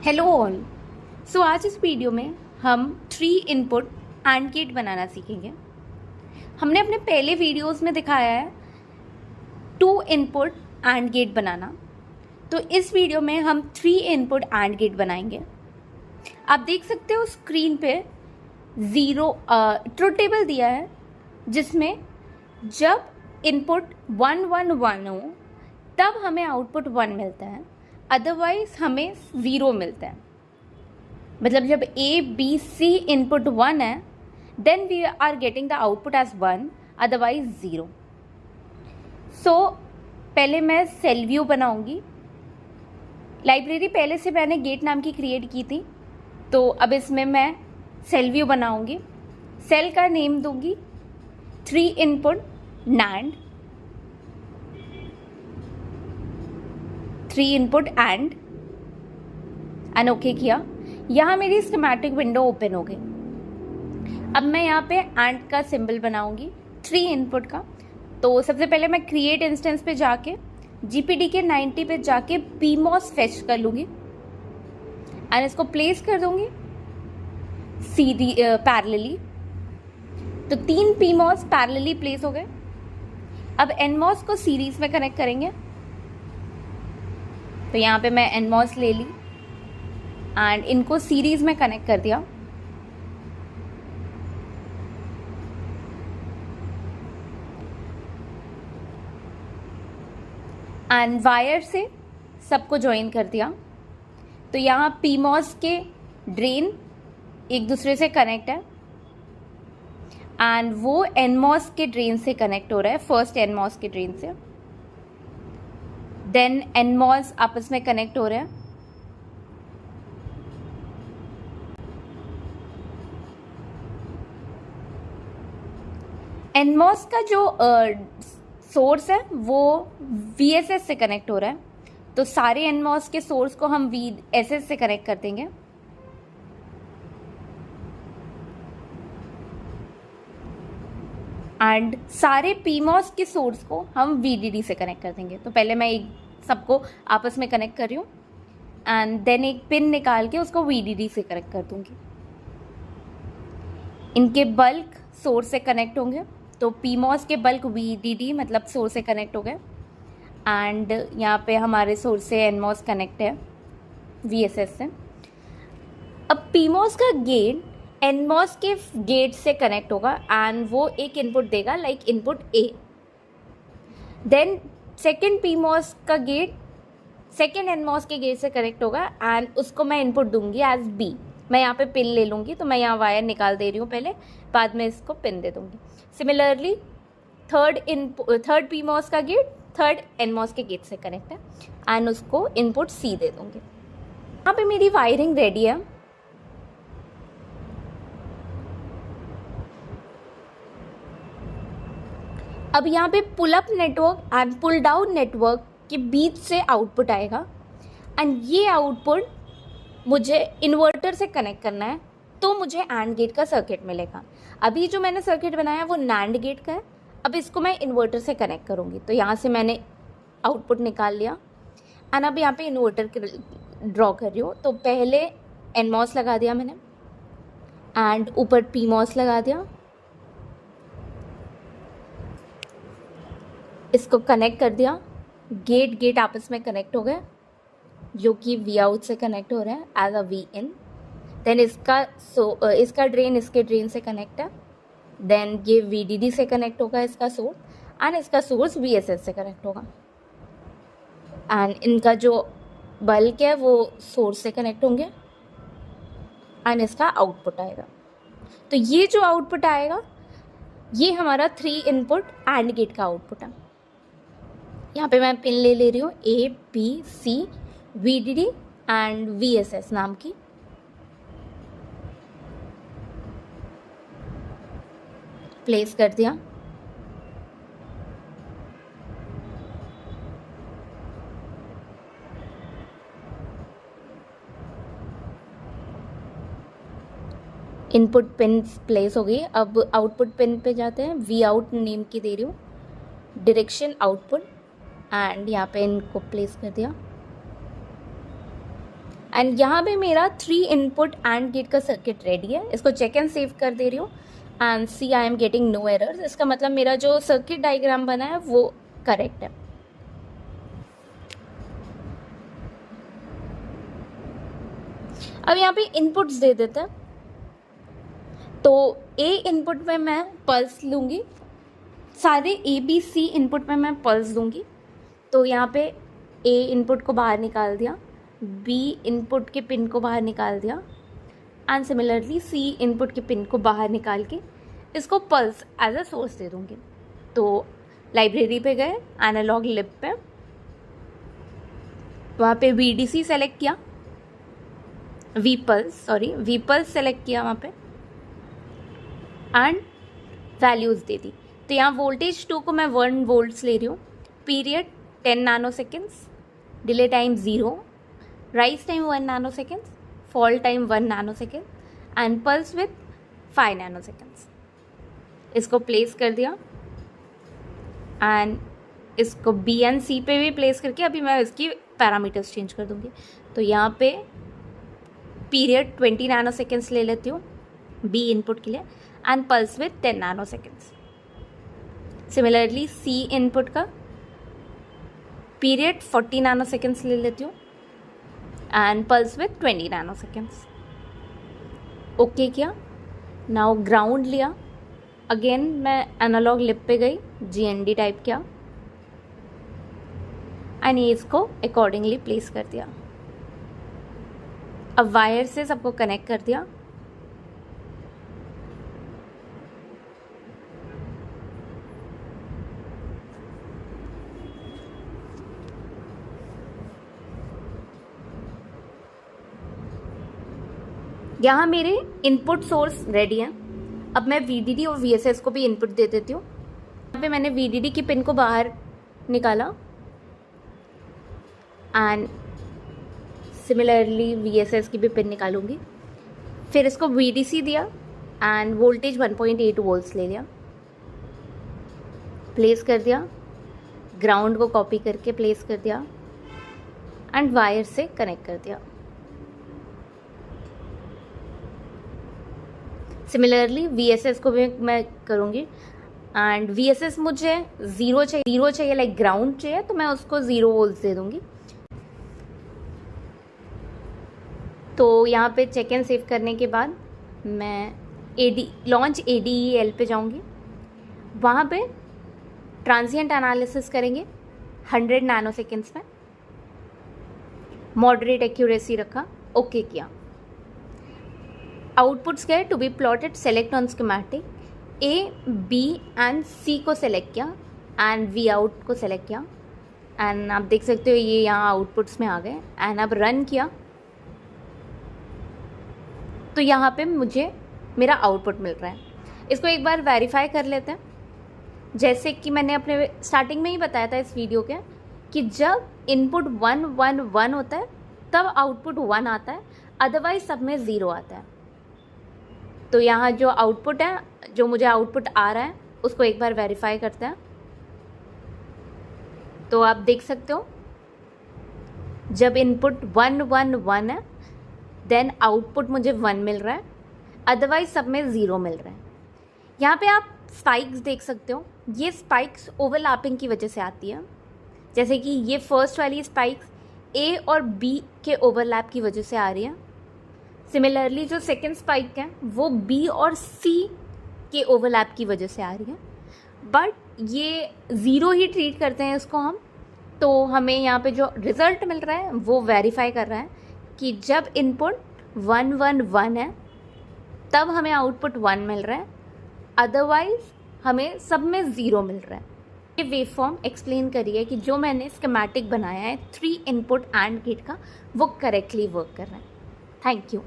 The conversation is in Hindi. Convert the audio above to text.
Hello all. सो आज इस वीडियो में हम 3 इनपुट एंड गेट बनाना सीखेंगे। हमने अपने पहले वीडियोस में दिखाया है 2 इनपुट एंड गेट बनाना, तो इस वीडियो में हम 3 इनपुट एंड गेट बनाएंगे। आप देख सकते हो स्क्रीन पे ट्रुथ टेबल दिया है, जिसमें जब इनपुट 1 1 1 हो तब हमें आउटपुट 1 मिलता है, अदरवाइज हमें 0 मिलता है। मतलब जब ए बी सी इनपुट 1 है then we are getting the output as 1, otherwise 0। So पहले मैं सेल व्यू बनाऊंगी। लाइब्रेरी पहले से मैंने गेट नाम की क्रिएट की थी, तो अब इसमें मैं सेल व्यू बनाऊंगी। सेल का नेम दूंगी 3 input NAND, 3 input and okay किया। यहाँ मेरी स्कीमेटिक विंडो ओपन हो गई। अब मैं यहाँ पे एंड का सिंबल बनाऊंगी 3 इनपुट का। तो सबसे पहले मैं क्रिएट इंस्टेंस पे जाके GPDK 90 पे जाके PMOS फेच कर लूँगी एंड इसको प्लेस कर दूँगी सीधी पैरेलली। तो 3 PMOS पैरेलली प्लेस हो गए। अब NMOS को सीरीज में कनेक्ट करेंगे। तो यहाँ पे मैं NMOS ले ली एंड इनको सीरीज में कनेक्ट कर दिया। एंड वायर से सबको ज्वाइन कर दिया। तो यहाँ PMOS के ड्रेन एक दूसरे से कनेक्ट है एंड वो NMOS के ड्रेन से कनेक्ट हो रहा है, फर्स्ट NMOS के ड्रेन से। देन NMOS आपस में कनेक्ट हो रहे हैं। NMOS का जो सोर्स है वो VSS से कनेक्ट हो रहा है, तो सारे NMOS के सोर्स को हम VSS से कनेक्ट कर देंगे। एंड सारे PMOS के सोर्स को हम VDD से कनेक्ट कर देंगे। तो पहले मैं एक सबको आपस में कनेक्ट कर रही हूँ एंड देन एक पिन निकाल के उसको VDD से कनेक्ट कर दूंगी। इनके बल्क सोर्स से कनेक्ट होंगे, तो PMOS के बल्क VDD मतलब सोर्स से कनेक्ट हो गए एंड यहाँ पे हमारे सोर्स से NMOS कनेक्ट है VSS से। अब PMOS का गेट NMOS के गेट से कनेक्ट होगा एंड वो एक इनपुट देगा like input A। Then second PMOS का गेट सेकेंड NMOS के गेट से कनेक्ट होगा एंड उसको मैं इनपुट दूंगी एज B। मैं यहाँ पे पिन ले लूँगी, तो मैं यहाँ वायर निकाल दे रही हूँ पहले, बाद में इसको पिन दे दूँगी। सिमिलरली थर्ड PMOS का गेट थर्ड NMOS के गेट से कनेक्ट है एंड उसको इनपुट C दे दूँगी। यहाँ पे मेरी वायरिंग रेडी है। अब यहाँ पे pull up network and pull down network के बीच से आउटपुट आएगा एंड ये आउटपुट मुझे इन्वर्टर से कनेक्ट करना है, तो मुझे एंड गेट का सर्किट मिलेगा। अभी जो मैंने सर्किट बनाया वो NAND गेट का है। अब इसको मैं इन्वर्टर से कनेक्ट करूँगी। तो यहाँ से मैंने आउटपुट निकाल लिया एंड अब यहाँ पे इन्वर्टर ड्रॉ कर रही हूँ। तो पहले NMOS लगा दिया मैंने एंड ऊपर PMOS लगा दिया। इसको कनेक्ट कर दिया। गेट आपस में कनेक्ट हो गए, जो कि Vout से कनेक्ट हो रहा है एज अ Vin। देन इसका ड्रेन इसके ड्रेन से कनेक्ट है। देन ये VDD से कनेक्ट होगा इसका सोर्स एंड इसका सोर्स VSS से कनेक्ट होगा एंड इनका जो बल्क है वो सोर्स से कनेक्ट होंगे एंड इसका आउटपुट आएगा। तो ये जो आउटपुट आएगा ये हमारा 3 इनपुट एंड गेट का आउटपुट है। यहाँ पे मैं पिन ले रही हूँ A B C VDD and VSS नाम की। प्लेस कर दिया। इनपुट पिन प्लेस हो गई। अब आउटपुट पिन पे जाते हैं। Vout नेम की दे रही हूँ, डायरेक्शन आउटपुट एंड यहाँ पे इनको प्लेस कर दिया एंड यहाँ पे मेरा 3 इनपुट एंड गेट का सर्किट रेडी है। इसको चेक एंड सेव कर दे रही हूँ and see I am getting no errors. इसका मतलब मेरा जो सर्किट डायग्राम बना है वो करेक्ट है। अब यहाँ पे इनपुट्स दे देते हैं। तो ए इनपुट में मैं पल्स लूँगी, सारे ए बी सी इनपुट में मैं पल्स दूँगी। तो यहाँ पे ए इनपुट को बाहर निकाल दिया, बी इनपुट के पिन को बाहर निकाल दिया एंड सिमिलरली सी इनपुट के पिन को बाहर निकाल के इसको पल्स एज अ सोर्स दे दूँगी। तो लाइब्रेरी पे गए, एनालॉग लिब पे, वहाँ पे VDC सेलेक्ट किया, वी पल्स सेलेक्ट किया वहाँ पे एंड वैल्यूज़ दे दी। तो यहाँ वोल्टेज 2 को मैं 1 वोल्ट्स ले रही हूँ, period 10 nano seconds, delay time 0, rise time 1 nano seconds, fall time 1 nano second and pulse with 5 nano seconds. इसको प्लेस कर दिया एंड इसको बी एंड सी पे भी प्लेस करके अभी मैं इसकी पैरामीटर्स चेंज कर दूँगी। तो यहाँ पे पीरियड 20 नैनो सेकेंड्स ले लेती हूँ बी इनपुट के लिए and pulse with 10 nanoseconds. Similarly C input का पीरियड 40 नैनो सेकेंड्स ले लेती हूँ and pulse with 20 nanoseconds. Okay किया। नाउ ग्राउंड लिया, अगेन मैं एनालॉग लिब पे गई, GND टाइप किया एंड ये इसको अकॉर्डिंगली प्लेस कर दिया। अब वायर से सबको कनेक्ट कर दिया। यहाँ मेरे इनपुट सोर्स रेडी हैं। अब मैं VDD और VSS को भी इनपुट दे देती हूँ। यहाँ पे मैंने VDD की पिन को बाहर निकाला एंड सिमिलरली VSS की भी पिन निकालूंगी। फिर इसको VDC दिया एंड वोल्टेज 1.8 वोल्ट्स ले लिया, प्लेस कर दिया, ग्राउंड को कॉपी करके प्लेस कर दिया एंड वायर से कनेक्ट कर दिया। सिमिलरली VSS को भी मैं करूँगी एंड VSS मुझे 0 चाहिए लाइक ग्राउंड चाहिए, तो मैं उसको 0 वोल्ट्स दे दूँगी। तो यहाँ पे चेक एंड सेव करने के बाद मैं लॉन्च ADEL पे जाऊँगी। वहाँ पे ट्रांजिएंट एनालिसिस करेंगे 100 नैनो सेकेंड्स में, मॉडरेट एक्यूरेसी रखा, ओके किया। आउटपुट्स गए to be plotted, select on schematic, A, B and C को सेलेक्ट किया एंड V आउट को सेलेक्ट किया एंड आप देख सकते हो ये यहाँ आउटपुट्स में आ गए एंड अब रन किया तो यहाँ पे मुझे मेरा आउटपुट मिल रहा है। इसको एक बार वेरीफाई कर लेते हैं। जैसे कि मैंने अपने स्टार्टिंग में ही बताया था इस वीडियो के कि जब इनपुट 1 1 1 होता है तब आउटपुट 1 आता है, अदरवाइज सब में 0 आता है। तो यहाँ जो आउटपुट है, जो मुझे आउटपुट आ रहा है, उसको एक बार वेरीफाई करते हैं। तो आप देख सकते हो जब इनपुट 1 1 1 है देन आउटपुट मुझे 1 मिल रहा है, अदरवाइज सब में 0 मिल रहा है। यहाँ पे आप स्पाइक्स देख सकते हो, ये स्पाइक्स ओवरलैपिंग की वजह से आती है। जैसे कि ये फर्स्ट वाली स्पाइक्स A और B के ओवरलैप की वजह से आ रही है। सिमिलरली जो सेकेंड स्पाइक है वो B और C के ओवरलैप की वजह से आ रही है, बट ये 0 ही ट्रीट करते हैं इसको हम। तो हमें यहाँ पे जो रिज़ल्ट मिल रहा है वो वेरीफाई कर रहा है कि जब इनपुट 1 1 1 है तब हमें आउटपुट 1 मिल रहा है, अदरवाइज हमें सब में 0 मिल रहा है। ये वेवफॉर्म एक्सप्लेन करिए कि जो मैंने स्कीमेटिक बनाया है 3 इनपुट एंड गेट का वो करेक्टली वर्क कर रहा है। Thank you.